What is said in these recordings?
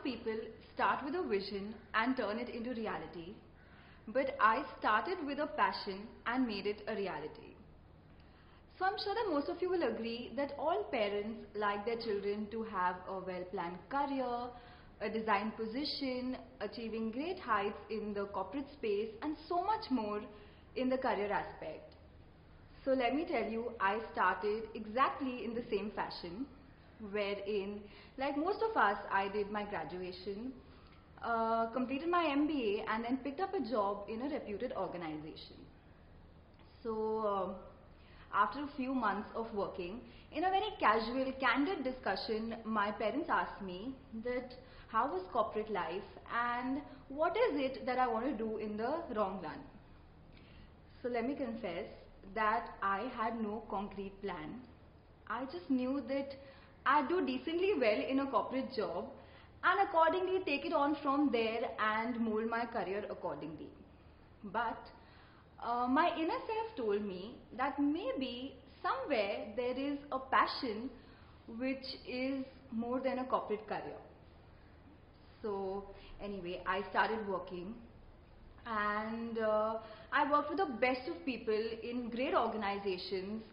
people start with a vision and turn it into reality, but I started with a passion and made it a reality. So I'm sure that most of you will agree that all parents like their children to have a well-planned career, a designed position, achieving great heights in the corporate space, and so much more in the career aspect. So let me tell you, I started exactly in the same fashion, wherein, like most of us, I did my graduation, completed my MBA, and then picked up a job in a reputed organization. So after a few months of working, in a very casual, candid discussion, my parents asked me that how was corporate life and what is it that I want to do in the long run. So let me confess that I had no concrete plan. I just knew that I'd do decently well in a corporate job and accordingly take it on from there and mold my career accordingly. But my inner self told me that maybe somewhere there is a passion which is more than a corporate career. So anyway, I started working, and I worked with the best of people in great organizations,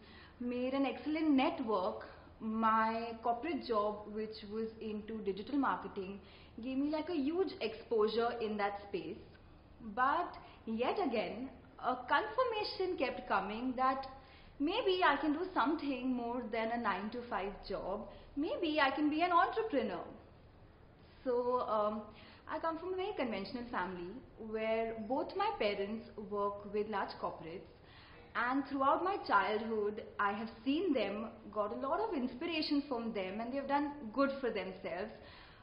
made an excellent network. My corporate job, which was into digital marketing, gave me like a huge exposure in that space. But yet again, a confirmation kept coming that maybe I can do something more than a 9-to-5 job. Maybe I can be an entrepreneur. So I come from a very conventional family where both my parents work with large corporates, and throughout my childhood I have seen them, got a lot of inspiration from them, and they have done good for themselves.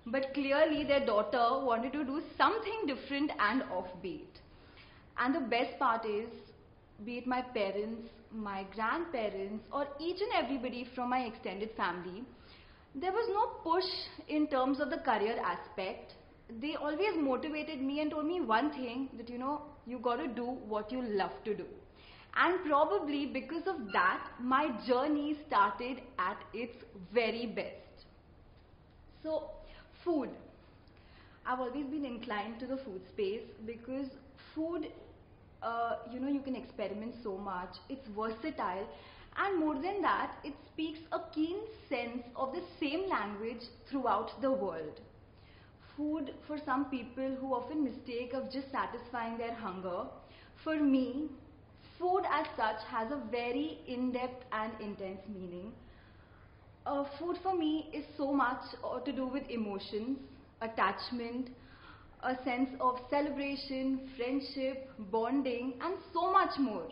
But clearly their daughter wanted to do something different and offbeat. And the best part is, be it my parents, my grandparents, or each and everybody from my extended family, there was no push in terms of the career aspect. They always motivated me and told me one thing, that you got to do what you love to do. And probably because of that, my journey started at its very best. So, food. I've always been inclined to the food space because food, you can experiment so much. It's versatile, and more than that, it speaks a keen sense of the same language throughout the world. Food, for some people who often mistake of just satisfying their hunger, for me, food as such has a very in-depth and intense meaning. Food for me is so much to do with emotions, attachment, a sense of celebration, friendship, bonding, and so much more.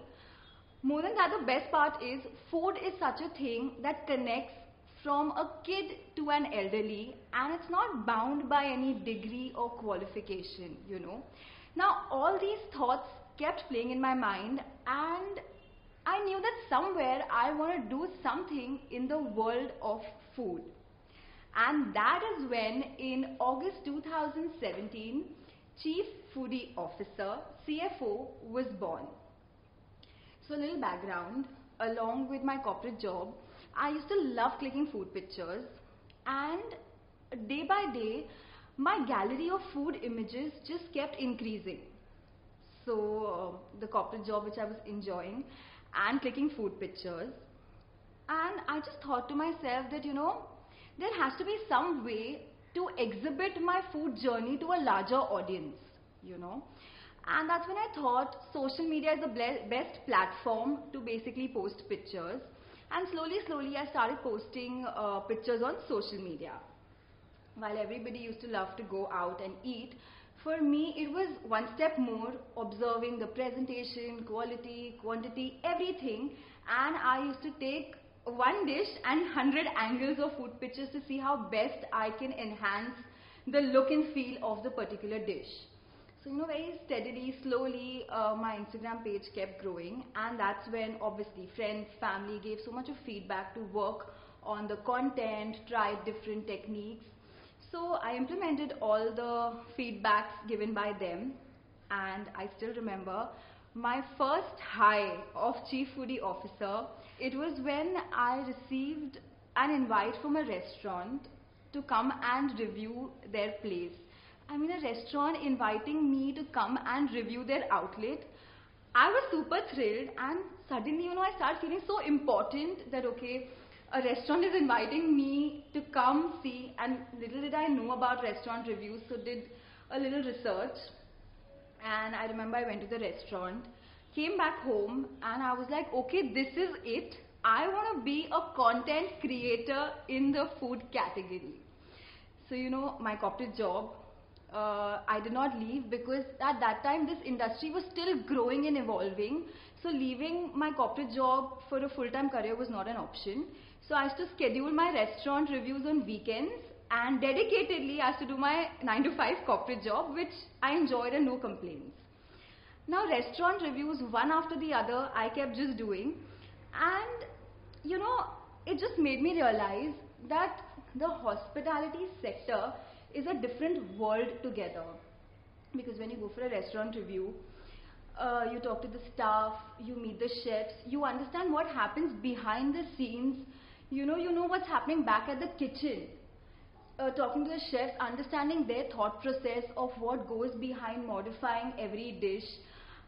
More than that, the best part is food is such a thing that connects from a kid to an elderly, and it's not bound by any degree or qualification. Now all these thoughts kept playing in my mind, and I knew that somewhere I want to do something in the world of food. And that is when, in August 2017, Chief Foodie Officer, CFO, was born. So a little background, along with my corporate job, I used to love clicking food pictures, and day by day, my gallery of food images just kept increasing. So the corporate job which I was enjoying, and clicking food pictures, and I just thought to myself that there has to be some way to exhibit my food journey to a larger audience, and that's when I thought social media is the best platform to basically post pictures. And slowly I started posting pictures on social media. While everybody used to love to go out and eat, for me it was one step more, observing the presentation, quality, quantity, everything, and I used to take one dish and 100 angles of food pictures to see how best I can enhance the look and feel of the particular dish. So very steadily, slowly, my Instagram page kept growing, and that's when obviously friends, family gave so much of feedback to work on the content, tried different techniques. So I implemented all the feedbacks given by them, and I still remember my first high of Chief Foodie Officer. It was when I received an invite from a restaurant to come and review their place. I mean, a restaurant inviting me to come and review their outlet. I was super thrilled, and suddenly, I started feeling so important that, okay, a restaurant is inviting me to come see, and little did I know about restaurant reviews, so did a little research. And I remember I went to the restaurant, came back home, and I was like, okay, this is it. I want to be a content creator in the food category. So, my corporate job, I did not leave because at that time this industry was still growing and evolving. So leaving my corporate job for a full-time career was not an option. So I used to schedule my restaurant reviews on weekends, and dedicatedly I used to do my 9 to 5 corporate job, which I enjoyed and no complaints. Now restaurant reviews, one after the other, I kept just doing, and it just made me realize that the hospitality sector is a different world together. Because when you go for a restaurant review, you talk to the staff, you meet the chefs, you understand what happens behind the scenes, you know what's happening back at the kitchen. Talking to the chefs, understanding their thought process of what goes behind modifying every dish,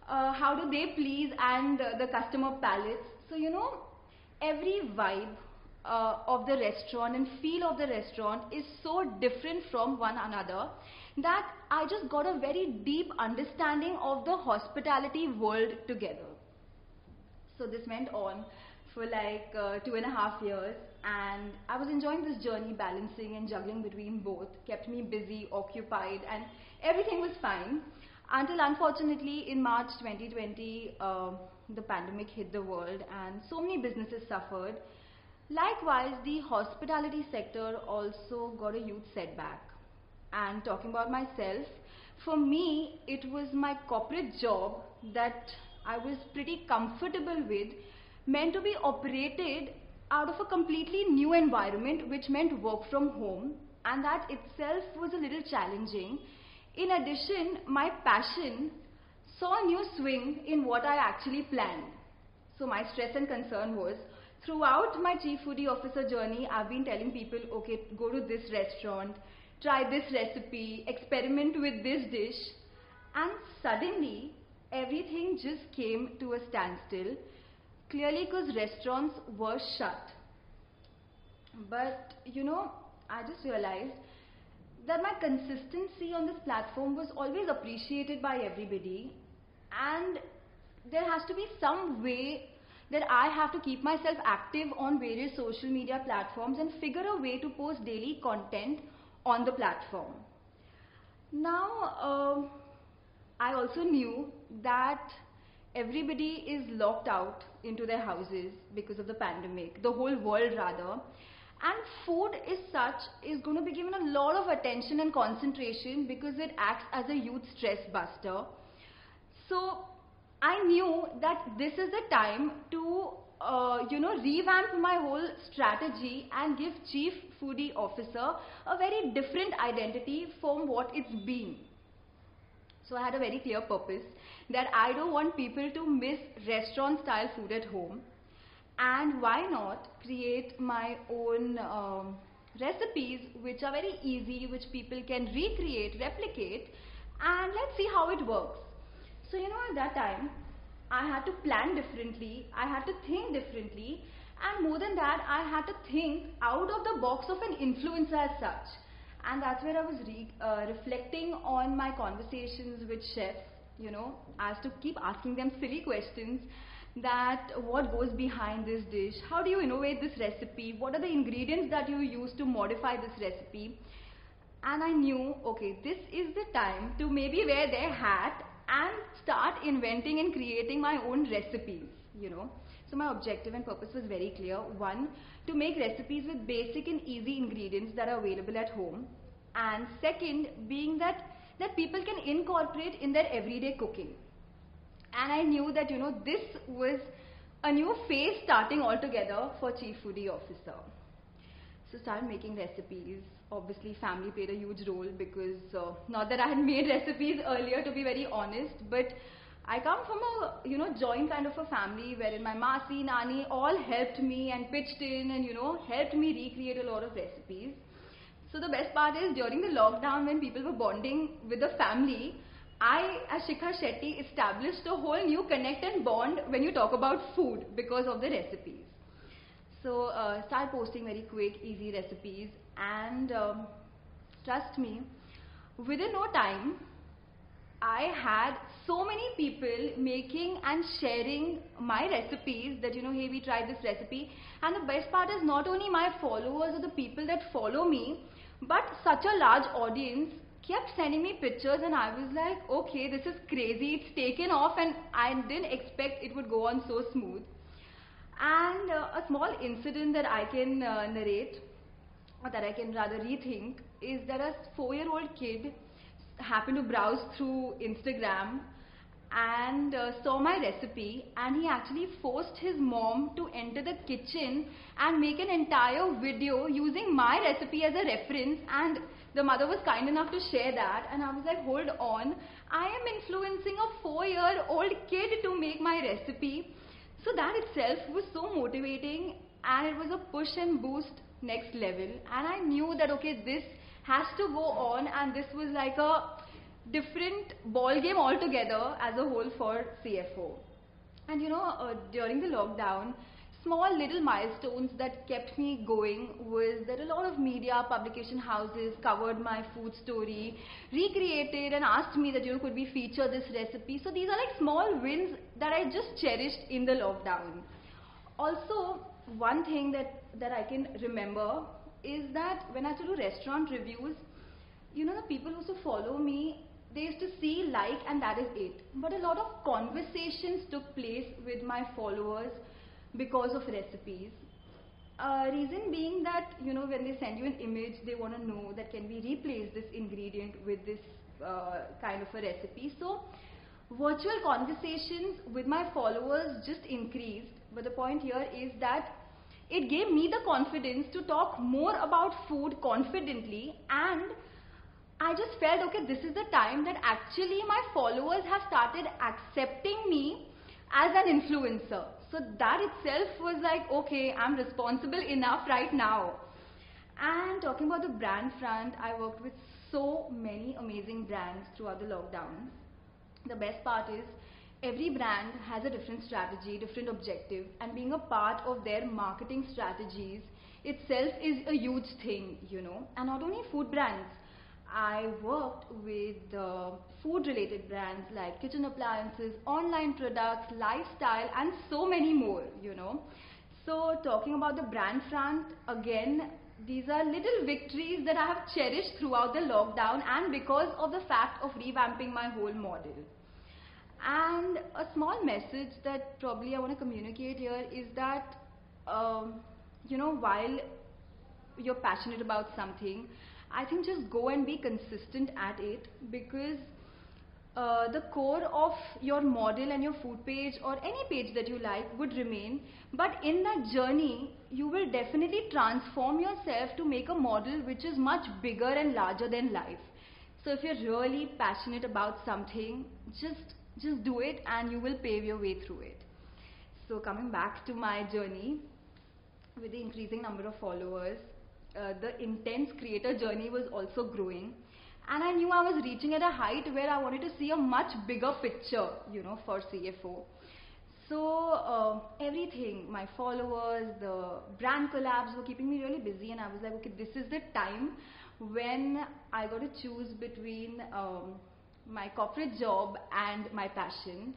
how do they please and the customer palates. So every vibe of the restaurant and feel of the restaurant is so different from one another that I just got a very deep understanding of the hospitality world together. So this went on for like 2.5 years, and I was enjoying this journey, balancing and juggling between both, kept me busy, occupied, and everything was fine until unfortunately in March 2020 the pandemic hit the world and so many businesses suffered. Likewise, the hospitality sector also got a huge setback. And talking about myself, for me it was my corporate job that I was pretty comfortable with, meant to be operated out of a completely new environment, which meant work from home, and that itself was a little challenging. In addition, my passion saw a new swing in what I actually planned. So my stress and concern was, throughout my Chief Foodie Officer journey, I've been telling people, okay, go to this restaurant, try this recipe, experiment with this dish, and suddenly everything just came to a standstill, clearly because restaurants were shut. But I just realized that my consistency on this platform was always appreciated by everybody, and there has to be some way that I have to keep myself active on various social media platforms and figure a way to post daily content on the platform. Now, I also knew that everybody is locked out into their houses because of the pandemic, the whole world rather, and food is going to be given a lot of attention and concentration because it acts as a huge stress buster. So I knew that this is the time to revamp my whole strategy and give Chief Foodie Officer a very different identity from what it's been. So I had a very clear purpose that I don't want people to miss restaurant style food at home, and why not create my own recipes which are very easy, which people can recreate, replicate, and let's see how it works. So at that time I had to plan differently, I had to think differently, and more than that, I had to think out of the box of an influencer as such. And that's where I was reflecting on my conversations with chefs. I had to keep asking them silly questions, that what goes behind this dish, how do you innovate this recipe, what are the ingredients that you use to modify this recipe. And I knew, okay, this is the time to maybe wear their hat and start inventing and creating my own recipes. So my objective and purpose was very clear. One, to make recipes with basic and easy ingredients that are available at home, and second being that people can incorporate in their everyday cooking. And I knew that this was a new phase starting altogether for Chief Foodie Officer. So started making recipes. Obviously family played a huge role because not that I had made recipes earlier, to be very honest, but I come from a joint kind of a family wherein my Masi, Nani all helped me and pitched in and helped me recreate a lot of recipes. So the best part is during the lockdown when people were bonding with the family, I as Shikha Shetty established a whole new connect and bond when you talk about food because of the recipes. So start posting very quick, easy recipes, and trust me, within no time, I had so many people making and sharing my recipes that, hey, we tried this recipe. And the best part is not only my followers or the people that follow me, but such a large audience kept sending me pictures, and I was like, okay, this is crazy. It's taken off, and I didn't expect it would go on so smooth. And a small incident that I can narrate, or that I can rather rethink, is that a 4-year-old kid happened to browse through Instagram and saw my recipe, and he actually forced his mom to enter the kitchen and make an entire video using my recipe as a reference, and the mother was kind enough to share that, and I was like, hold on, I am influencing a 4-year-old kid to make my recipe. So that itself was so motivating, and it was a push and boost next level, and I knew that okay, this has to go on, and this was like a different ball game altogether as a whole for CFO. And during the lockdown, small little milestones that kept me going was that a lot of media publication houses covered my food story, recreated and asked me that could we feature this recipe. So these are like small wins that I just cherished in the lockdown. Also, one thing that I can remember is that when I used to do restaurant reviews, the people who used to follow me, they used to see, like, and that is it. But a lot of conversations took place with my followers because of recipes. Reason being that, when they send you an image, they want to know that can we replace this ingredient with this kind of a recipe. So virtual conversations with my followers just increased. But the point here is that it gave me the confidence to talk more about food confidently, and I just felt, okay, this is the time that actually my followers have started accepting me as an influencer. So that itself was like, okay, I'm responsible enough right now. And talking about the brand front, I worked with so many amazing brands throughout the lockdown. The best part is every brand has a different strategy, different objective, and being a part of their marketing strategies itself is a huge thing, And not only food brands, I worked with food related brands like kitchen appliances, online products, lifestyle, and so many more, So talking about the brand front, again, these are little victories that I have cherished throughout the lockdown, and because of the fact of revamping my whole model. And a small message that probably I want to communicate here is that, while you're passionate about something, I think just go and be consistent at it, because the core of your model and your food page or any page that you like would remain, but in that journey you will definitely transform yourself to make a model which is much bigger and larger than life. So if you're really passionate about something, just do it and you will pave your way through it. So coming back to my journey, with the increasing number of followers, the intense creator journey was also growing, and I knew I was reaching at a height where I wanted to see a much bigger picture, for CFO. So everything, my followers, the brand collabs were keeping me really busy, and I was like, okay, this is the time when I got to choose between my corporate job and my passion.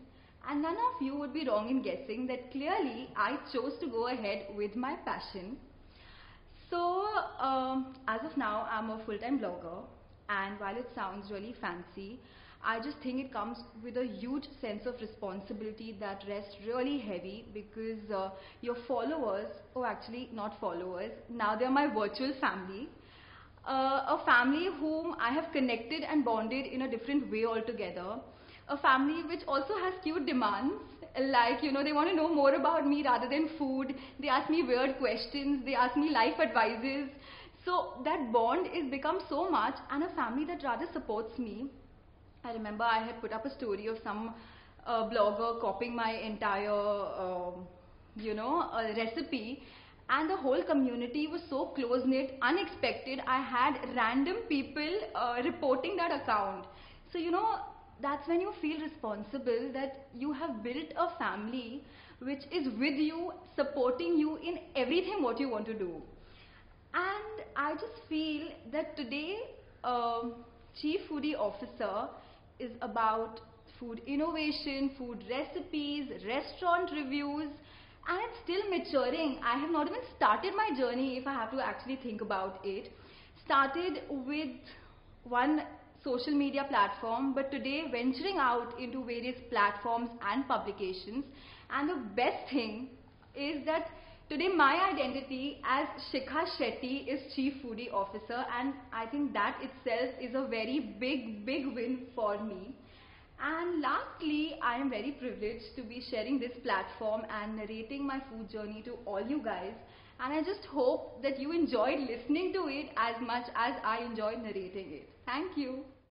And none of you would be wrong in guessing that clearly I chose to go ahead with my passion. So as of now, I'm a full-time blogger, and while it sounds really fancy, I just think it comes with a huge sense of responsibility that rests really heavy, because your followers, oh actually not followers, now they're my virtual family, a family whom I have connected and bonded in a different way altogether, a family which also has cute demands, like, they want to know more about me rather than food. They ask me weird questions, they ask me life advices. So that bond is become so much, and a family that rather supports me. I remember I had put up a story of some blogger copying my entire recipe, and the whole community was so close-knit, unexpected. I had random people reporting that account. So, that's when you feel responsible that you have built a family which is with you, supporting you in everything what you want to do. And I just feel that today, Chief Foodie Officer is about food innovation, food recipes, restaurant reviews, and it's still maturing. I have not even started my journey if I have to actually think about it. Started with one social media platform, but today venturing out into various platforms and publications. And the best thing is that today my identity as Shikha Shetty is Chief Foodie Officer, and I think that itself is a very big win for me. And lastly, I am very privileged to be sharing this platform and narrating my food journey to all you guys. And I just hope that you enjoyed listening to it as much as I enjoyed narrating it. Thank you.